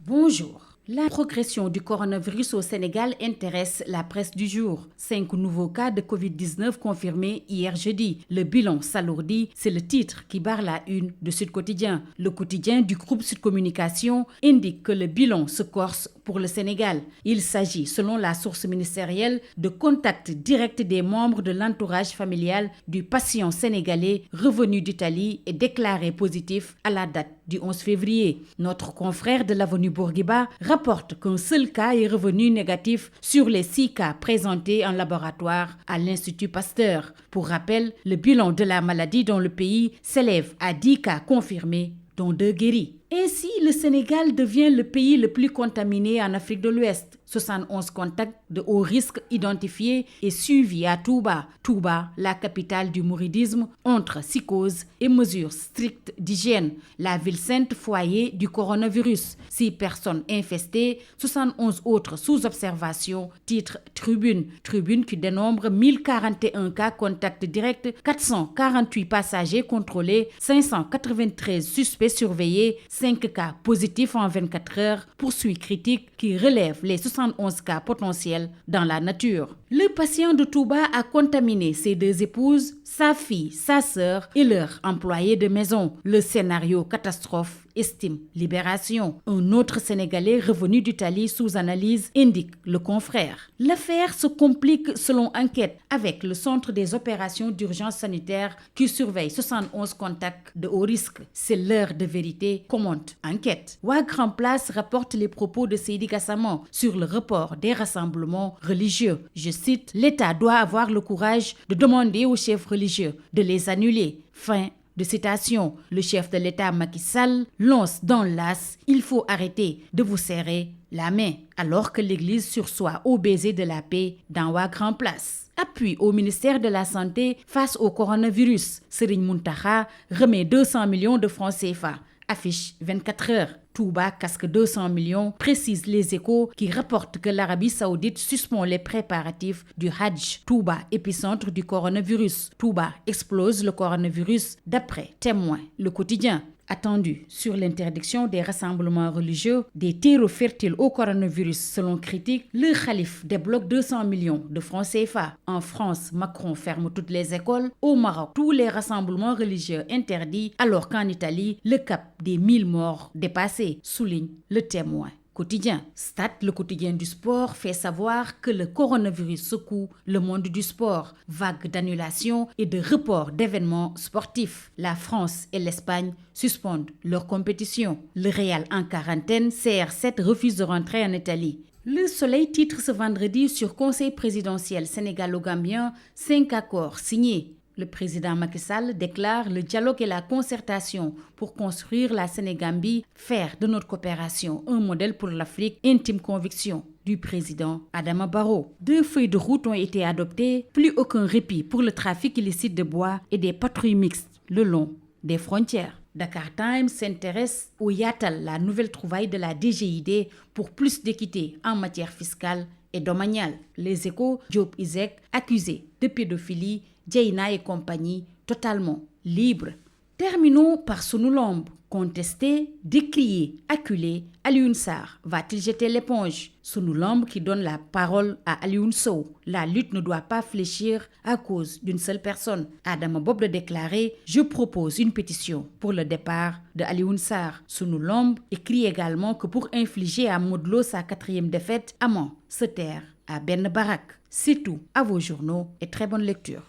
Bonjour. La progression du coronavirus au Sénégal intéresse la presse du jour. 5 nouveaux cas de Covid-19 confirmés hier jeudi. Le bilan s'alourdit, c'est le titre qui barre la une de Sud Quotidien. Le quotidien du groupe Sud Communication indique que le bilan se corse pour le Sénégal. Il s'agit, selon la source ministérielle, de contacts directs des membres de l'entourage familial du patient sénégalais revenu d'Italie et déclaré positif à la date du 11 février. Notre confrère de l'avenue Bourguiba rapporte qu'un seul cas est revenu négatif sur les 6 cas présentés en laboratoire à l'Institut Pasteur. Pour rappel, le bilan de la maladie dans le pays s'élève à 10 cas confirmés, dont 2 guéris. Ainsi, le Sénégal devient le pays le plus contaminé en Afrique de l'Ouest. 71 contacts de haut risque identifiés et suivis à Touba. Touba, la capitale du mouridisme, entre psychose et mesures strictes d'hygiène. La ville sainte foyer du coronavirus. 6 personnes infestées, 71 autres sous observation. Titre Tribune. Tribune qui dénombre 1041 cas contacts directs, 448 passagers contrôlés, 593 suspects surveillés, 5 cas positifs en 24 heures, poursuit critique qui relève les 71 cas potentiels dans la nature. Le patient de Touba a contaminé ses 2 épouses, sa fille, sa sœur et leur employé de maison. Le scénario catastrophe estime Libération. Un autre Sénégalais revenu d'Italie sous analyse indique le confrère. L'affaire se complique selon enquête avec le centre des opérations d'urgence sanitaire qui surveille 71 contacts de haut risque. C'est l'heure de vérité, commente enquête. Wa Grand Place rapporte les propos de Seydi Gassama sur le report des rassemblements religieux. Je cite, l'État doit avoir le courage de demander aux chefs religieux de les annuler. Fin de citation. Le chef de l'État Macky Sall lance dans l'as, il faut arrêter de vous serrer la main, alors que l'Église sursoit au baiser de la paix dans Wa Grand Place. Appui au ministère de la Santé face au coronavirus. Serigne Mountakha remet 200 millions de francs CFA. Affiche 24 heures. Touba casque 200 millions, précise les Échos qui rapportent que l'Arabie Saoudite suspend les préparatifs du Hajj. Touba, épicentre du coronavirus. Touba explose le coronavirus d'après Témoin. Le quotidien. Attendu sur l'interdiction des rassemblements religieux, des terreaux fertiles au coronavirus selon critique, le Khalif débloque 200 millions de francs CFA. En France, Macron ferme toutes les écoles. Au Maroc, tous les rassemblements religieux interdits, alors qu'en Italie, le cap des 1000 morts dépassé, souligne le Témoin. Quotidien. Stade, le quotidien du sport, fait savoir que le coronavirus secoue le monde du sport. Vague d'annulation et de report d'événements sportifs. La France et l'Espagne suspendent leur compétition. Le Real en quarantaine, CR7 refuse de rentrer en Italie. Le Soleil titre ce vendredi sur Conseil présidentiel sénégalo-gambien 5 accords signés. Le président Macky Sall déclare le dialogue et la concertation pour construire la Sénégambie, faire de notre coopération un modèle pour l'Afrique, intime conviction du président Adama Barrow. 2 feuilles de route ont été adoptées, plus aucun répit pour le trafic illicite de bois et des patrouilles mixtes le long des frontières. Dakar Times s'intéresse au Yatal, la nouvelle trouvaille de la DGID pour plus d'équité en matière fiscale et domaniale. Les Échos, Diop Isaac, accusé de pédophilie, Dieyna et compagnie, totalement libre. Terminons par Sunu Lamb. Contesté, décrié, acculé, Alioune Sarr va-t-il jeter l'éponge? Sunu Lamb qui donne la parole à Alioune Sow. La lutte ne doit pas fléchir à cause d'une seule personne. Adama Bob de déclarer « Je propose une pétition pour le départ de Alioune Sarr ». Sunu Lamb écrit également que pour infliger à Modou Lo sa 4e défaite, Amon se terre à Ben Barak. C'est tout. À vos journaux et très bonne lecture.